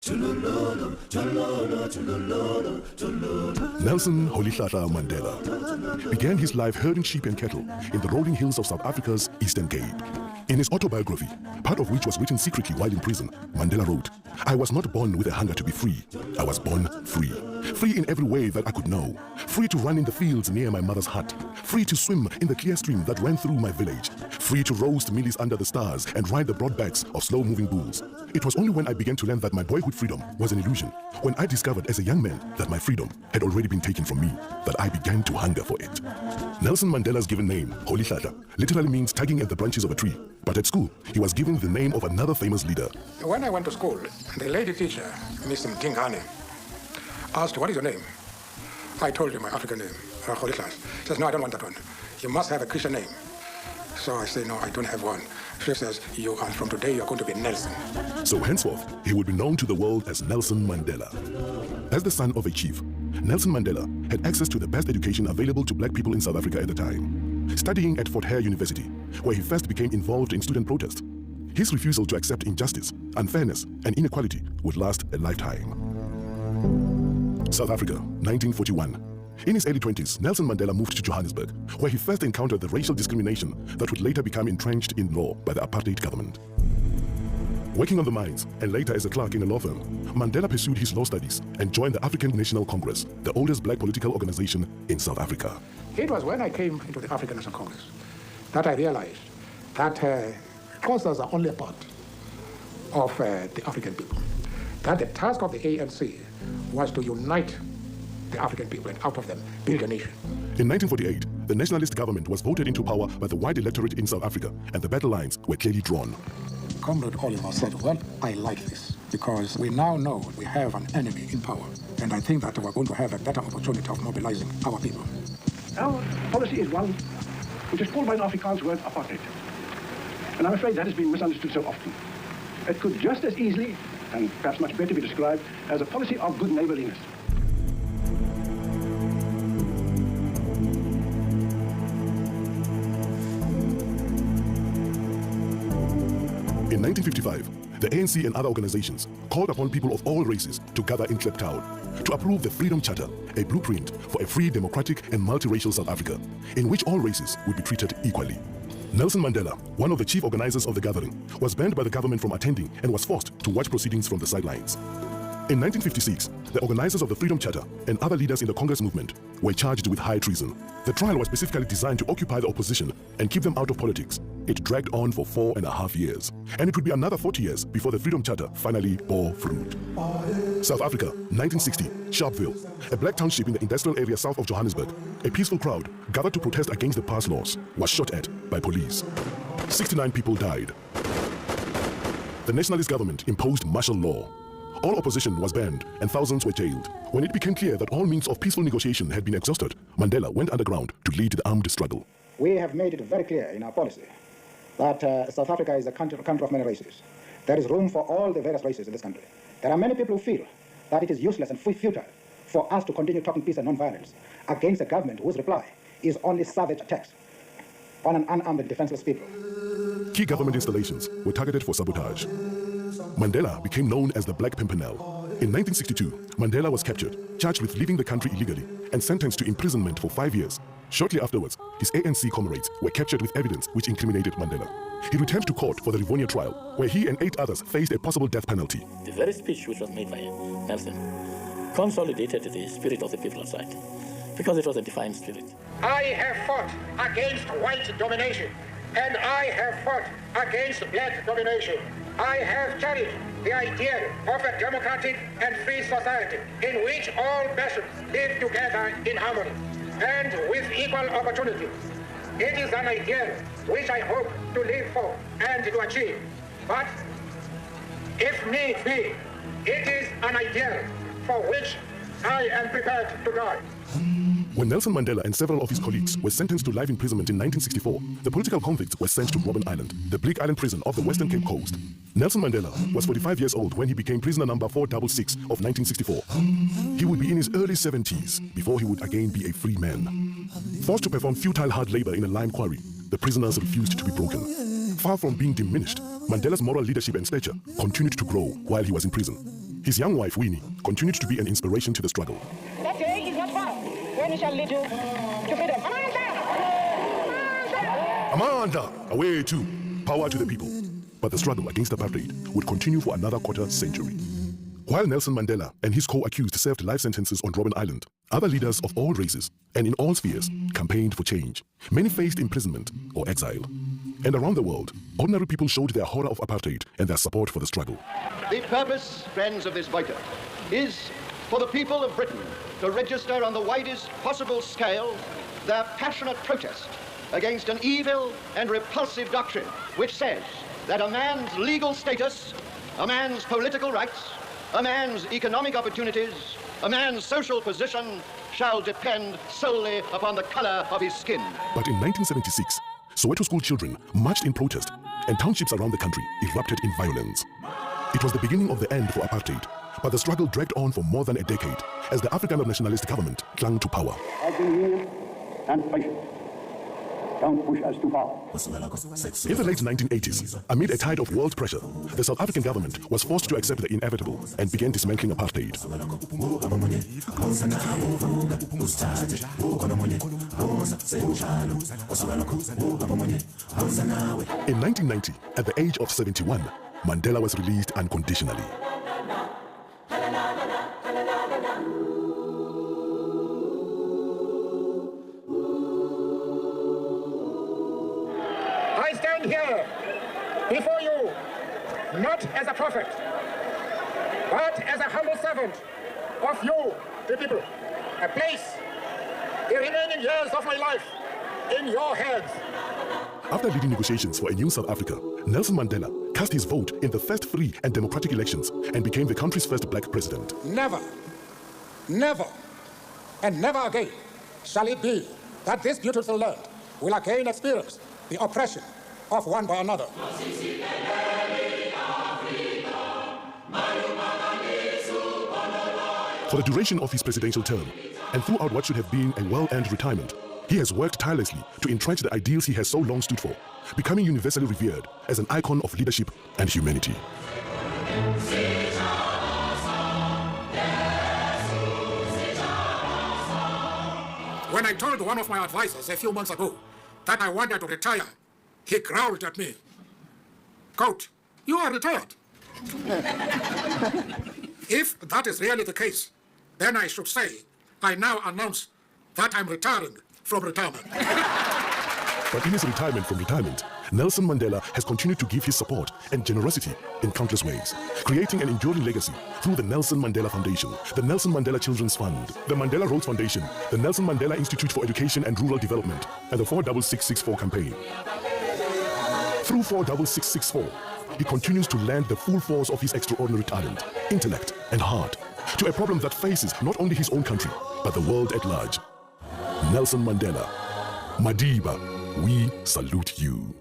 Nelson Rolihlahla Mandela began his life herding sheep and cattle in the rolling hills of South Africa's Eastern Cape. In his autobiography, part of which was written secretly while in prison, Mandela wrote, "I was not born with a hunger to be free. I was born free. Free in every way that I could know. Free to run in the fields near my mother's hut. Free to swim in the clear stream that ran through my village. Free to roast mealies under the stars and ride the broad backs of slow-moving bulls. It was only when I began to learn that my boyhood freedom was an illusion, when I discovered as a young man that my freedom had already been taken from me, that I began to hunger for it." Nelson Mandela's given name, Rolihlahla, literally means tugging at the branches of a tree. But at school, he was given the name of another famous leader. When I went to school, the lady teacher, Miss Mtingane, asked, "What is your name?" I told her my African name, Rolihlahla. She says, "No, I don't want that one. You must have a Christian name." So I say, "No, I don't have one." She says, "From today, you're going to be Nelson." So henceforth, he would be known to the world as Nelson Mandela. As the son of a chief, Nelson Mandela had access to the best education available to black people in South Africa at the time. Studying at Fort Hare University, where he first became involved in student protest, his refusal to accept injustice, unfairness, and inequality would last a lifetime. South Africa, 1941. In his early 20s, Nelson Mandela moved to Johannesburg, where he first encountered the racial discrimination that would later become entrenched in law by the apartheid government. Working on the mines and later as a clerk in a law firm, Mandela pursued his law studies and joined the African National Congress, the oldest black political organization in South Africa. It was when I came into the African National Congress that I realized that Xhosas are only a part of the African people. That the task of the ANC was to unite the African people and out of them build a nation. In 1948, the nationalist government was voted into power by the white electorate in South Africa, and the battle lines were clearly drawn. Comrade Oliver said, "Well, I like this because we now know we have an enemy in power, and I think that we're going to have a better opportunity of mobilizing our people." Our policy is one which is called by an Afrikaans word apartheid. And I'm afraid that has been misunderstood so often. It could just as easily, and perhaps much better, be described as a policy of good neighborliness. In 1955, the ANC and other organizations called upon people of all races to gather in Kliptown to approve the Freedom Charter, a blueprint for a free, democratic, and multiracial South Africa, in which all races would be treated equally. Nelson Mandela, one of the chief organizers of the gathering, was banned by the government from attending and was forced to watch proceedings from the sidelines. In 1956, the organizers of the Freedom Charter and other leaders in the Congress movement were charged with high treason. The trial was specifically designed to occupy the opposition and keep them out of politics. It dragged on for 4.5 years, and it would be another 40 years before the Freedom Charter finally bore fruit. South Africa, 1960, Sharpeville, a black township in the industrial area south of Johannesburg. A peaceful crowd gathered to protest against the past laws was shot at by police. 69 people died. The nationalist government imposed martial law. All opposition was banned and thousands were jailed. When it became clear that all means of peaceful negotiation had been exhausted, Mandela went underground to lead the armed struggle. We have made it very clear in our policy that South Africa is a country of many races. There is room for all the various races in this country. There are many people who feel that it is useless and futile for us to continue talking peace and non-violence against a government whose reply is only savage attacks on an unarmed and defenseless people. Key government installations were targeted for sabotage. Mandela became known as the Black Pimpernel. In 1962, Mandela was captured, charged with leaving the country illegally, and sentenced to imprisonment for 5 years. Shortly afterwards, his ANC comrades were captured with evidence which incriminated Mandela. He returned to court for the Rivonia trial, where he and 8 others faced a possible death penalty. The very speech which was made by Nelson consolidated the spirit of the people outside, because it was a defiant spirit. I have fought against white domination, and I have fought against black domination. I have cherished the idea of a democratic and free society in which all nations live together in harmony and with equal opportunity. It is an ideal which I hope to live for and to achieve. But if need be, it is an ideal for which I am prepared to die. When Nelson Mandela and several of his colleagues were sentenced to life imprisonment in 1964, the political convicts were sent to Robben Island, the Bleak Island prison off the Western Cape Coast. Nelson Mandela was 45 years old when he became prisoner number 466 of 1964. He would be in his early 70s before he would again be a free man. Forced to perform futile hard labor in a lime quarry, the prisoners refused to be broken. Far from being diminished, Mandela's moral leadership and stature continued to grow while he was in prison. His young wife, Winnie, continued to be an inspiration to the struggle. That day is not far when we shall lead you to freedom. Amanda! Away too! Power to the people. But the struggle against apartheid would continue for another quarter century. While Nelson Mandela and his co-accused served life sentences on Robben Island, other leaders of all races and in all spheres campaigned for change. Many faced imprisonment or exile. And around the world, ordinary people showed their horror of apartheid and their support for the struggle. The purpose, friends, of this boycott is for the people of Britain to register on the widest possible scale their passionate protest against an evil and repulsive doctrine which says that a man's legal status, a man's political rights, a man's economic opportunities, a man's social position shall depend solely upon the color of his skin. But in 1976, Soweto school children marched in protest and townships around the country erupted in violence. It was the beginning of the end for apartheid, but the struggle dragged on for more than a decade as the Afrikaner nationalist government clung to power. I've been here and patient. Don't push us too far. In the late 1980s, amid a tide of world pressure, the South African government was forced to accept the inevitable and began dismantling apartheid. In 1990, at the age of 71, Mandela was released unconditionally. I stand here before you not as a prophet, but as a humble servant of you, the people. I place the remaining years of my life in your hands. After leading negotiations for a new South Africa, Nelson Mandela cast his vote in the first free and democratic elections and became the country's first black president. Never, never, and never again shall it be that this beautiful land will again experience the oppression of one by another. For the duration of his presidential term, and throughout what should have been a well-earned retirement, he has worked tirelessly to entrench the ideals he has so long stood for, becoming universally revered as an icon of leadership and humanity. When I told one of my advisors a few months ago that I wanted to retire, he growled at me. Quote, "You are retired." If that is really the case, then I should say, I now announce that I'm retiring from retirement. But in his retirement from retirement, Nelson Mandela has continued to give his support and generosity in countless ways, creating an enduring legacy through the Nelson Mandela Foundation, the Nelson Mandela Children's Fund, the Mandela Roads Foundation, the Nelson Mandela Institute for Education and Rural Development, and the 46664 campaign. Through 46664, he continues to lend the full force of his extraordinary talent, intellect, and heart to a problem that faces not only his own country, but the world at large. Nelson Mandela, Madiba, we salute you.